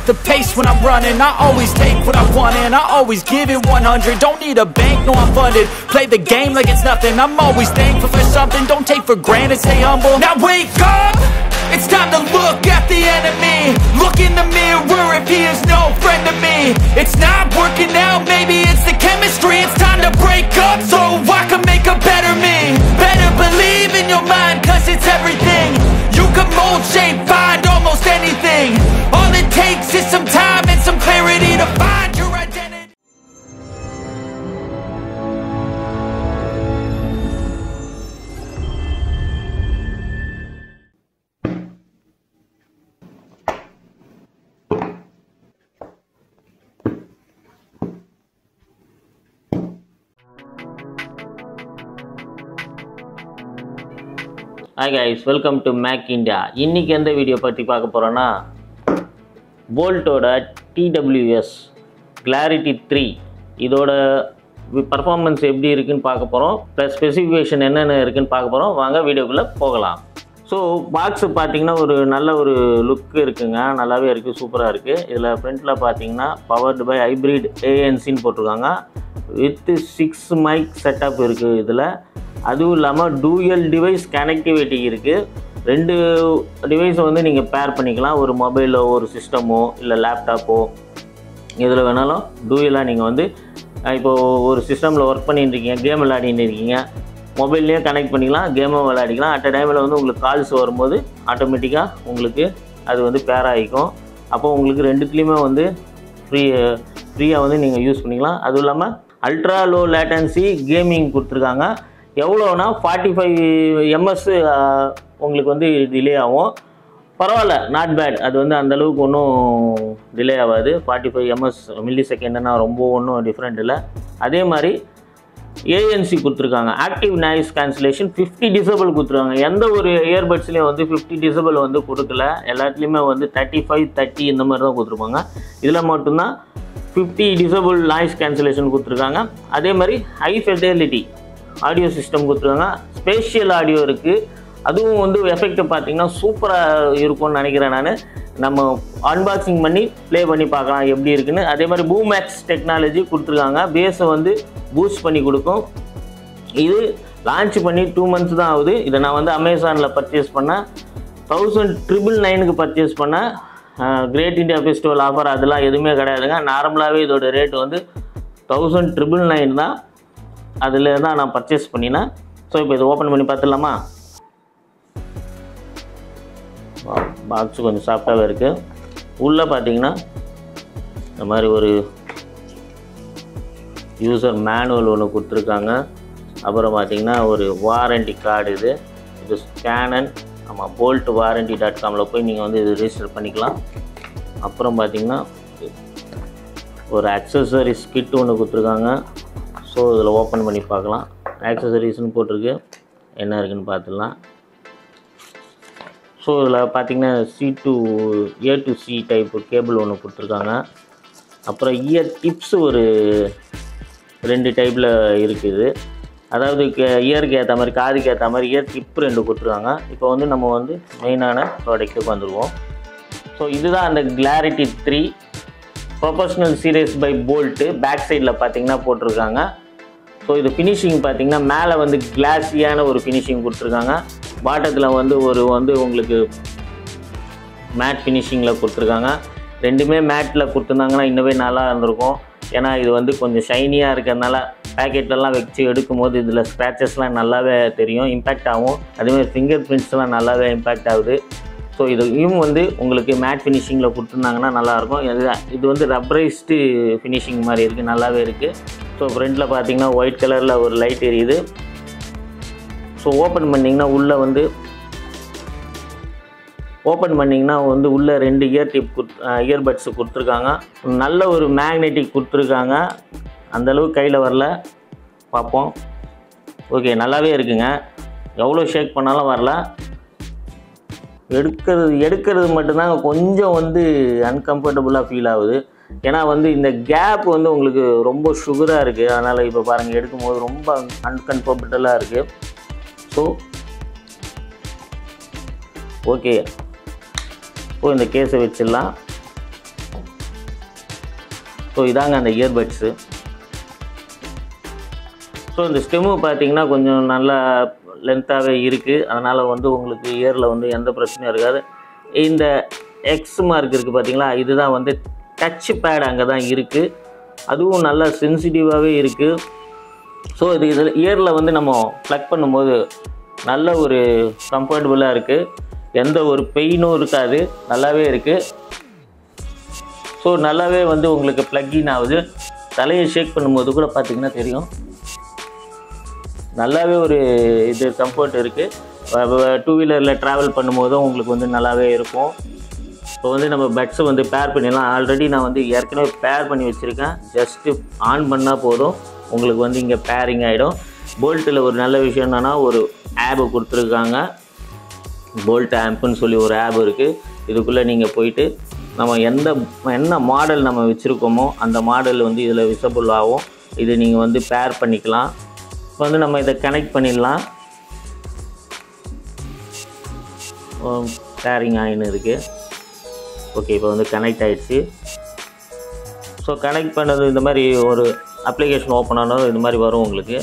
set the pace when I'm running. I always take what I want and I always give it 100. Don't need a bank, no I'm funded. Play the game like it's nothing. I'm always thankful for something. Don't take for granted, stay humble. Now wake up, it's time to look at the enemy. Look in the mirror if he is no friend to me. It's not working out, maybe it's the chemistry. It's time to break up so I can make a better me. Better believe in your mind, cause it's everything. You can mold, shape, find almost anything. All it takes is some time and some clarity to find your identity. Hi guys, welcome to Mac India. இன்னைக்கு எந்த video பற்றி பார்க்க போறோம்னா போல்ட்டோட TWS Clarity 3 இதோட performance எப்படி இருக்குன்னு பார்க்க போறோம். ப்ளஸ் ஸ்பெசிஃபிகேஷன் என்னென்ன இருக்குன்னு பார்க்க போறோம். வாங்க வீடியோக்குள்ள போகலாம். ஸோ பாக்ஸ் பார்த்தீங்கன்னா ஒரு நல்ல ஒரு லுக் இருக்குங்க, நல்லாவே இருக்குது, சூப்பராக இருக்குது. இதில் ஃப்ரண்ட்டில் பார்த்தீங்கன்னா பவர்டு பை ஹைப்ரிட் ANCன்னு போட்டிருக்காங்க. வித் 6 மைக் செட்டப் இருக்குது இதில். அதுவும் இல்லாமல் டூயல் டிவைஸ் கனெக்டிவிட்டி இருக்குது. 2 டிவைஸை வந்து நீங்கள் பேர் பண்ணிக்கலாம். ஒரு மொபைலோ ஒரு சிஸ்டமோ இல்லை லேப்டாப்போ இதில் வேணாலும் டூயலாக நீங்கள் வந்து இப்போது ஒரு சிஸ்டமில் ஒர்க் பண்ணிட்டு இருக்கீங்க, கேம் விளையாடிட்டு இருக்கீங்க, மொபைல்லையும் கனெக்ட் பண்ணிக்கலாம், கேமும் விளையாடிக்கலாம். அட் அ டைமில் வந்து உங்களுக்கு கால்ஸ் வரும்போது ஆட்டோமேட்டிக்காக உங்களுக்கு அது வந்து பேர் ஆகிக்கும். அப்போது உங்களுக்கு ரெண்டுத்துலேயுமே வந்து ஃப்ரீயாக வந்து நீங்கள் யூஸ் பண்ணிக்கலாம். அதுவும் இல்லாமல் அல்ட்ரா லோ லேட்டன்சி கேமிங் கொடுத்துருக்காங்க. எவ்வளோனா 45 ms உங்களுக்கு வந்து டிலே ஆகும். பரவாயில்ல, நாட் பேட். அது வந்து அந்தளவுக்கு ஒன்றும் டிலே ஆகாது. 45 ms மில்லி செகண்ட்னா ரொம்ப ஒன்றும் டிஃப்ரெண்ட் இல்லை. அதே மாதிரி ANC கொடுத்துருக்காங்க. ஆக்டிவ் நாய்ஸ் கேன்சலேஷன் 50 டிசபிள் கொடுத்துருக்காங்க. எந்த ஒரு இயர்பட்ஸ்லேயும் வந்து 50 டிசபிள் வந்து கொடுக்கல. எல்லாத்துலேயுமே வந்து 35, 30 இந்த மாதிரி தான் கொடுத்துருப்பாங்க. இதில் மட்டும்தான் 50 டிசபிள் நாய்ஸ் கேன்சலேஷன் கொடுத்துருக்காங்க. அதே மாதிரி ஹை ஃபெடலிட்டி ஆடியோ சிஸ்டம் கொடுத்துருக்காங்க. ஸ்பேஷியல் ஆடியோ இருக்குது. அதுவும் வந்து எஃபெக்ட் பார்த்திங்கன்னா சூப்பராக இருக்கும்னு நினைக்கிறேன் நான். நம்ம அன்பாக்சிங் பண்ணி ப்ளே பண்ணி பார்க்கலாம் எப்படி இருக்குன்னு. அதே மாதிரி பூமேக்ஸ் டெக்னாலஜி கொடுத்துருக்காங்க. பேஸை வந்து பூஸ்ட் பண்ணி கொடுக்கும். இது லான்ச் பண்ணி 2 months தான் ஆகுது. இதை நான் வந்து அமேசானில் பர்ச்சேஸ் பண்ணேன். 1999க்கு பர்ச்சேஸ் பண்ணேன். கிரேட் இண்டியா ஃபெஸ்டிவல் ஆஃபர் அதெல்லாம் எதுவுமே கிடையாதுங்க. நார்மலாகவே இதோட ரேட் வந்து 1999 தான். அதில் தான் நான் பர்ச்சேஸ் பண்ணினேன். ஸோ இப்போ இதை ஓப்பன் பண்ணி பார்த்துடலாமா? பாக்ஸு கொஞ்சம் சாஃப்டாகவே இருக்குது. உள்ளே பார்த்தீங்கன்னா இந்த மாதிரி ஒரு யூசர் மேனுவல் ஒன்று கொடுத்துருக்காங்க. அப்புறம் பார்த்தீங்கன்னா ஒரு வாரண்டி கார்டு. இது ஸ்கேனன் ஆமாம் boltwarranty.comல போய் நீங்கள் வந்து இது ரெஜிஸ்டர் பண்ணிக்கலாம். அப்புறம் பார்த்தீங்கன்னா ஒரு அக்சசரிஸ் கிட் ஒன்று கொடுத்துருக்காங்க. ஸோ இதில் ஓப்பன் பண்ணி பார்க்கலாம். ஆக்சசரிஸ்னு போட்டிருக்கு, என்ன இருக்குதுன்னு பார்த்துடலாம். ஸோ இதில் பார்த்திங்கன்னா A to C type cable ஒன்று கொடுத்துருக்காங்க. அப்புறம் இயர் டிப்ஸு ஒரு 2 டைப்பில் இருக்குது. அதாவது இயருக்கு ஏற்ற மாதிரி, காதுக்கு ஏற்ற மாதிரி இயர் டிப் 2 கொடுத்துருக்காங்க. இப்போ வந்து நம்ம வந்து மெயினான ப்ராடக்ட்டுக்கு வந்துடுவோம். ஸோ இதுதான் அந்த Clarity 3 professional series by Boult. Back சைடில் பார்த்தீங்கன்னா போட்டிருக்காங்க. ஸோ இது ஃபினிஷிங் பார்த்தீங்கன்னா மேலே வந்து கிளாஸியான ஒரு ஃபினிஷிங் கொடுத்துருக்காங்க. பாட்டத்தில் வந்து உங்களுக்கு மேட் ஃபினிஷிங்கில் கொடுத்துருக்காங்க. ரெண்டுமே மேட்டில் கொடுத்துருந்தாங்கன்னா இன்னவே நல்லா இருந்திருக்கும். ஏன்னா இது வந்து கொஞ்சம் ஷைனியாக இருக்கிறதுனால பேக்கெட்லலாம் வச்சு எடுக்கும்போது இதில் ஸ்க்ராச்சஸ்லாம் நல்லாவே தெரியும், இம்பேக்ட் ஆகும். அதேமாதிரி ஃபிங்கர் பிரிண்ட்ஸ்லாம் நல்லாவே இம்பேக்ட் ஆகுது. ஸோ இதையும் வந்து உங்களுக்கு மேட் ஃபினிஷிங்கில் கொடுத்துருந்தாங்கன்னா நல்லாயிருக்கும். இது வந்து ரப்பரைஸ்டு ஃபினிஷிங் மாதிரி இருக்குது, நல்லாவே இருக்குது. ஸோ ஃப்ரண்ட்டில் பார்த்தீங்கன்னா ஒயிட் கலரில் ஒரு லைட் எரியுது. ஸோ ஓப்பன் பண்ணிங்கன்னா உள்ளே வந்து உள்ளே 2 இயர்பட்ஸு கொடுத்துருக்காங்க. நல்ல ஒரு மேக்னெட்டிக் கொடுத்துருக்காங்க. அந்தளவுக்கு கையில் வரல, பார்ப்போம். ஓகே, நல்லாவே இருக்குங்க. எவ்வளோ ஷேக் பண்ணாலும் வரல. எடுக்கிறது மட்டும்தாங்க கொஞ்சம் வந்து அன்கம்ஃபர்டபுளாக ஃபீல் ஆகுது. ஏன்னா வந்து இந்த கேப் வந்து உங்களுக்கு ரொம்ப சுகராக இருக்குது. அதனால் இப்போ பாருங்கள், எடுக்கும்போது ரொம்ப அன்கம்ஃபர்டபுளாக இருக்குது. ஸோ ஓகே, இப்போ இந்த கேஸை வச்சிடலாம். ஸோ இதாங்க அந்த இயர்பட்ஸு. ஸோ இந்த ஸ்டெம்மு பார்த்தீங்கன்னா கொஞ்சம் நல்லா லென்த்தாகவே இருக்குது. அதனால் வந்து உங்களுக்கு இயரில் வந்து எந்த பிரச்சனையும் இருக்காது. இந்த எக்ஸ் மார்க் இருக்குது பார்த்தீங்களா, இதுதான் வந்து டச் பேட் அங்கே தான் இருக்குது. அதுவும் நல்லா சென்சிட்டிவாகவே இருக்குது. ஸோ இதில் இயரில் வந்து நம்ம ப்ளக் பண்ணும்போது நல்ல ஒரு கம்ஃபர்டபுளாக இருக்குது. எந்த ஒரு பெயினும் இருக்காது, நல்லாவே இருக்குது. ஸோ நல்லாவே வந்து உங்களுக்கு ப்ளக்கின் ஆகுது. தலையை ஷேக் பண்ணும்போது கூட பார்த்திங்கன்னா தெரியும், நல்லாவே ஒரு இது கம்ஃபர்ட் இருக்குது. டூ வீலரில் ட்ராவல் பண்ணும்போதும் உங்களுக்கு வந்து நல்லாவே இருக்கும். இப்போ வந்து நம்ம பட்ஸை வந்து பேர் பண்ணிடலாம். ஆல்ரெடி நான் வந்து ஏற்கனவே பேர் பண்ணி வச்சுருக்கேன். ஜஸ்ட்டு ஆன் பண்ணால் போதும், உங்களுக்கு வந்து இங்கே பேரிங் ஆகிடும். போல்ட்டில் ஒரு நல்ல விஷயம் என்னென்னா, ஒரு ஆப்பு கொடுத்துருக்காங்க. போல்ட் ஆம்புன்னு சொல்லி ஒரு ஆப் இருக்குது. இதுக்குள்ளே நீங்கள் போயிட்டு நம்ம என்ன மாடல் நம்ம வச்சுருக்கோமோ அந்த மாடல் வந்து இதில் விசிபிள் ஆகும். இது நீங்கள் வந்து பேர் பண்ணிக்கலாம். இப்போ வந்து நம்ம இதை கனெக்ட் பண்ணிடலாம். பேரிங் ஆகின்னு இருக்குது. ஓகே, இப்போ வந்து கனெக்ட் ஆகிடுச்சு. ஸோ கனெக்ட் பண்ணது இந்த மாதிரி ஒரு அப்ளிகேஷன் ஓப்பன் ஆனாலும் இந்த மாதிரி வரும் உங்களுக்கு.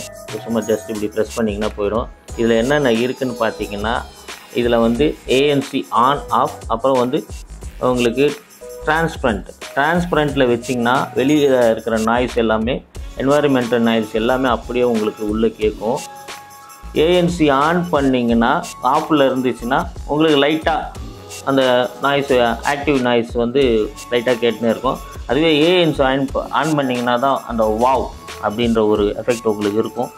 சும்மா ஜஸ்ட் இப்படி ப்ரெஸ் பண்ணிங்கன்னா போயிடும். இதில் என்னென்ன இருக்குதுன்னு பார்த்தீங்கன்னா, இதில் வந்து ஏஎன்சி ஆன் ஆஃப், அப்புறம் வந்து உங்களுக்கு டிரான்ஸ்பரண்ட்டில் வச்சிங்கன்னா வெளியே இருக்கிற நாய்ஸ் எல்லாமே, என்வாயர்மெண்டல் நாய்ஸ் எல்லாமே அப்படியே உங்களுக்கு உள்ளே கேட்கும். ஏஎன்சி ஆன் பண்ணிங்கன்னா, ஆஃபில் இருந்துச்சுன்னா உங்களுக்கு லைட்டாக அந்த நாய்ஸ், ஆக்டிவ் நாய்ஸ் வந்து லைட்டாக கேட்டுன்னு இருக்கும். அதுவே ஏஎன்சி ஆன் பண்ணிங்கன்னா தான் அந்த வாவ் அப்படின்ற ஒரு எஃபெக்ட் உங்களுக்கு இருக்கும்.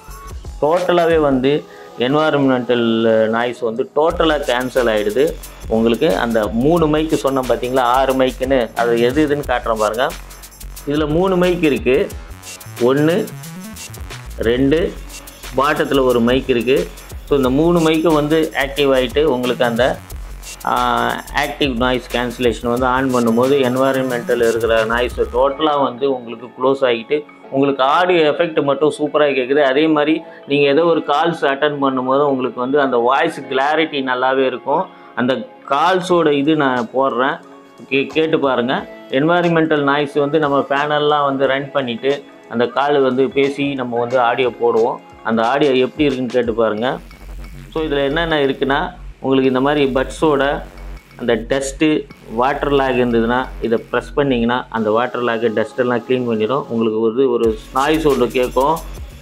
டோட்டலாகவே வந்து என்வாயர்மெண்டல் நாய்ஸ் வந்து டோட்டலாக கேன்சல் ஆகிடுது. உங்களுக்கு அந்த 3 மைக்கு சொன்னோம் பார்த்தீங்களா, 6 மைக்குன்னு, அது எதுன்னு காட்டுறேன் பாருங்கள். இதில் 3 மைக் இருக்குது. 1 2 பாட்டத்தில் ஒரு மைக் இருக்குது. ஸோ இந்த 3 மைக்கு வந்து ஆக்டிவ் ஆகிட்டு உங்களுக்கு அந்த ஆக்டிவ் நாய்ஸ் கேன்சலேஷன் வந்து ஆன் பண்ணும்போது என்வாயர்மெண்டல் இருக்கிற நாய்ஸ் டோட்டலாக வந்து உங்களுக்கு க்ளோஸ் ஆகிட்டு உங்களுக்கு ஆடியோ எஃபெக்ட் மட்டும் சூப்பராக கேட்குது. அதே மாதிரி நீங்கள் ஏதோ ஒரு கால்ஸ் அட்டன் பண்ணும்போது உங்களுக்கு வந்து அந்த வாய்ஸ் கிளாரிட்டி நல்லாவே இருக்கும். அந்த கால்ஸோட இது நான் போடுறேன், கேட்டு பாருங்கள். என்வாயர்மெண்டல் நாய்ஸ் வந்து நம்ம பேனல்லாம் வந்து ரன் பண்ணிவிட்டு அந்த கால் வந்து பேசி நம்ம வந்து ஆடியோ போடுவோம். அந்த ஆடியோ எப்படி இருக்குன்னு கேட்டு பாருங்கள். ஸோ இதில் என்னென்ன இருக்குன்னா, உங்களுக்கு இந்த மாதிரி பட்ஸோட அந்த டஸ்ட்டு வாட்டர் லாக் இருந்ததுன்னா இதை ப்ரெஸ் பண்ணிங்கன்னா அந்த வாட்டர் லாக்கு டஸ்ட்டெல்லாம் க்ளீன் பண்ணிடும். உங்களுக்கு வந்து ஒரு நாய்ஸ் ஒன்று கேட்கும்.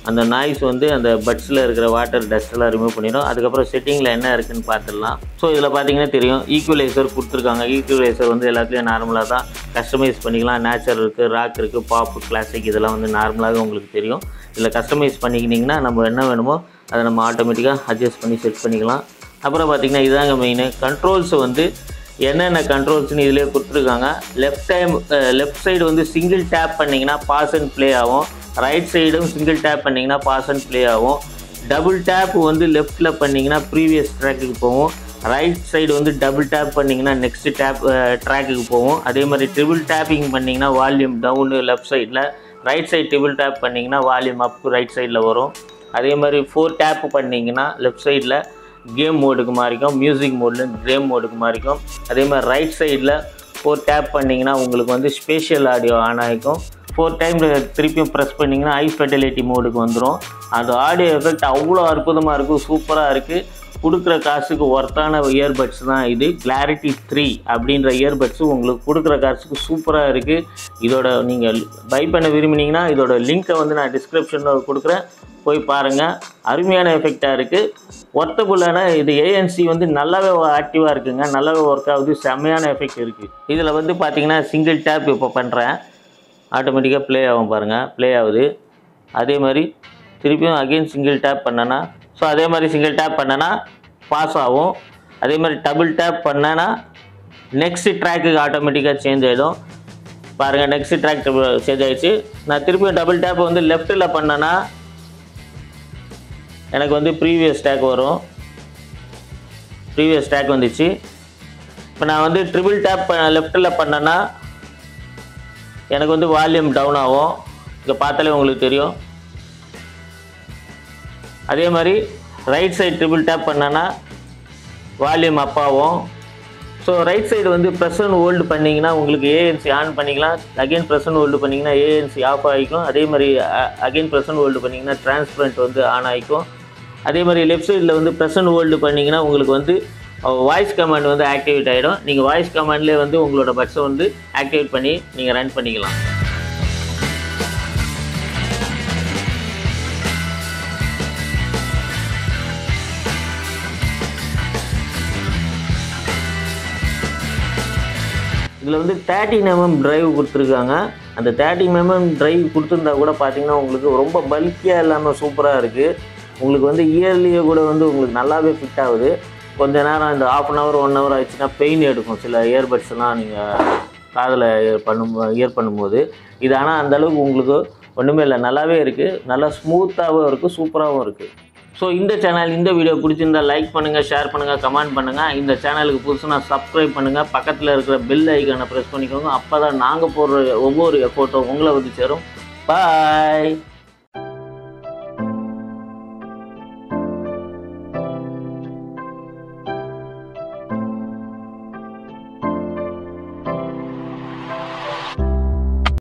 அந்த நாய்ஸ் வந்து அந்த பட்ஸில் இருக்கிற வாட்டர் டஸ்ட்டெல்லாம் ரிமூவ் பண்ணிடும். அதுக்கப்புறம் செட்டிங்கில் என்ன இருக்குதுன்னு பார்த்துடலாம். ஸோ இதில் பார்த்தீங்கன்னா தெரியும், ஈக்குவலைசர் கொடுத்துருக்காங்க. ஈக்குவலைசர் வந்து எல்லாத்துலேயும் நார்மலாக தான் கஸ்டமைஸ் பண்ணிக்கலாம். நேச்சர் இருக்குது, ராக் இருக்குது, பாப், கிளாசிக், இதெல்லாம் வந்து நார்மலாகவே உங்களுக்கு தெரியும். இதில் கஸ்டமைஸ் பண்ணிக்கிட்டிங்கன்னா நம்ம என்ன வேணுமோ அதை நம்ம ஆட்டோமேட்டிக்காக அட்ஜஸ்ட் பண்ணி செட் பண்ணிக்கலாம். அப்புறம் பார்த்திங்கன்னா இதாங்க மெயின் கண்ட்ரோல்ஸ். வந்து என்னென்ன கண்ட்ரோல்ஸ்னு இதிலே கொடுத்துருக்காங்க. லெஃப்ட் சைடு வந்து சிங்கிள் டேப் பண்ணிங்கன்னா பாஸ் அண்ட் ப்ளே ஆகும். ரைட் சைடும் சிங்கிள் டேப் பண்ணிங்கன்னா பாஸ் அண்ட் ப்ளே ஆகும். டபுள் டேப் வந்து லெஃப்ட்டில் பண்ணிங்கன்னா ப்ரீவியஸ் ட்ராக்குக்கு போகும். ரைட் சைடு வந்து டபுள் டேப் பண்ணிங்கன்னா நெக்ஸ்ட் ட்ராக்குக்கு போகும். அதே மாதிரி ட்ரிபிள் டேப்பிங் பண்ணிங்கன்னா வால்யூம் டவுனு லெஃப்ட் சைடில், ரைட் சைடு ட்ரிபிள் டேப் பண்ணிங்கன்னா வால்யூம் அப் ரைட் சைடில் வரும். அதே மாதிரி 4 டேப் பண்ணிங்கன்னா லெஃப்ட் சைடில் கேம் மோடுக்கு மாறிக்கும், மியூசிக் மோடில் கேம் மோடுக்கு மாறிக்கும். அதே மாதிரி ரைட் சைடில் 4 டேப் பண்ணிங்கன்னா உங்களுக்கு வந்து ஸ்பேஷியல் ஆடியோ ஆன் ஆகிக்கும். 4 டைம் திருப்பியும் ப்ரெஸ் பண்ணிங்கன்னா ஹை ஃபெடலிட்டி மோடுக்கு வந்துடும். அந்த ஆடியோ எஃபெக்ட் அவ்வளோ அற்புதமாக இருக்கும், சூப்பராக இருக்குது. கொடுக்குற காசுக்கு ஒர்த்தான இயர்பட்ஸ் தான் இது. கிளாரிட்டி 3 அப்படின்ற இயர்பட்ஸு உங்களுக்கு கொடுக்குற காசுக்கு சூப்பராக இருக்குது. இதோட நீங்கள் பை பண்ண விரும்பினீங்கன்னா இதோட லிங்க்கை வந்து நான் டிஸ்கிரிப்ஷனில் கொடுக்குறேன், போய் பாருங்கள். அருமையான எஃபெக்டாக இருக்குது, ஒர்த்தபுளான. இது ஏஎன்சி வந்து நல்லாவே ஆக்டிவாக இருக்குங்க, நல்லாவே ஒர்க் ஆகுது, செம்மையான எஃபெக்ட் இருக்குது. இதில் வந்து பார்த்திங்கன்னா சிங்கிள் டேப் இப்போ பண்ணுறேன், ஆட்டோமேட்டிக்காக ப்ளே ஆகும் பாருங்கள், ப்ளே ஆகுது. அதே மாதிரி திருப்பியும் அகெயின் சிங்கிள் டேப் பண்ணேன்னா, ஸோ அதே மாதிரி சிங்கிள் டேப் பண்ணேன்னா பாஸ் ஆகும். அதே மாதிரி டபுள் டேப் பண்ணேன்னா நெக்ஸ்ட் ட்ராக்குக்கு ஆட்டோமேட்டிக்காக சேஞ்ச் ஆகிடும் பாருங்கள். நெக்ஸ்ட் ட்ராக் சேஞ்ச் ஆகிடுச்சு. நான் திருப்பியும் டபுள் டேப் வந்து லெஃப்ட்டில் பண்ணேன்னா எனக்கு வந்து ப்ரீவியஸ் ட்ராக் வரும். ப்ரீவியஸ் ட்ராக் வந்துச்சு. இப்போ நான் வந்து ட்ரிபிள் டேப் லெஃப்ட்டில் பண்ணேன்னா எனக்கு வந்து வால்யூம் டவுன் ஆகும். இங்கே பார்த்தாலே உங்களுக்கு தெரியும். அதே மாதிரி ரைட் சைடு ட்ரிபிள் டேப் பண்ணேன்னா வால்யூம் அப் ஆகும். ஸோ ரைட் சைடு வந்து ப்ரெஸ் அண்ட் ஹோல்டு பண்ணிங்கன்னா உங்களுக்கு ஏஎன்சி ஆன் பண்ணிக்கலாம். அகைன் ப்ரெஸ் அண்ட் ஹோல்டு பண்ணிங்கன்னா ஏஎன்சி ஆஃப் ஆகிக்கும். அதே மாதிரி அகைன் ப்ரெஸ் அண்ட் ஹோல்டு பண்ணிங்கன்னா டிரான்ஸ்பரண்ட் வந்து ஆன் ஆகிக்கும். அதே மாதிரி லெஃப்ட் சைடில் வந்து ப்ரெஸ் அண்ட் ஹோல்டு பண்ணிங்கன்னா உங்களுக்கு வந்து வாய்ஸ் கமாண்ட் வந்து ஆக்டிவேட் ஆகிடும். நீங்கள் வாய்ஸ் கமாண்ட்லேயே வந்து உங்களோட பட்ஸை வந்து ஆக்டிவேட் பண்ணி நீங்கள் ரன் பண்ணிக்கலாம். இதில் வந்து 13mm டிரைவ் கொடுத்துருக்காங்க. அந்த 13mm டிரைவ் கொடுத்துருந்தா கூட பார்த்தீங்கன்னா உங்களுக்கு ரொம்ப பல்கியாக இல்லாமல் சூப்பராக இருக்குது. உங்களுக்கு வந்து இயர்லியே கூட வந்து உங்களுக்கு நல்லாவே ஃபிட் ஆகுது. கொஞ்ச நேரம் இந்த ½ அன் ஹவர் 1 ஹவர் ஆயிடுச்சுன்னா பெயின் எடுக்கும் சில இயர்பட்ஸ்லாம் நீங்கள் காதில் இயர் பண்ணும்போது. இது ஆனால் அந்தளவுக்கு உங்களுக்கு ஒன்றுமே இல்லை, நல்லாவே இருக்குது, நல்லா ஸ்மூத்தாகவும் இருக்குது, சூப்பராகவும் இருக்குது. ஸோ இந்த சேனல் இந்த வீடியோ பிடிச்சிருந்தால் லைக் பண்ணுங்கள், ஷேர் பண்ணுங்கள், கமெண்ட் பண்ணுங்கள். இந்த சேனலுக்கு புதுசுனா சப்ஸ்கிரைப் பண்ணுங்கள். பக்கத்தில் இருக்கிற பெல் ஐக்கானை ப்ரெஸ் பண்ணிக்கோங்க. அப்போ தான் நாங்கள் போடுற ஒவ்வொரு எஃபோர்ட்டும் உங்களை வந்து சேரும். பாய்.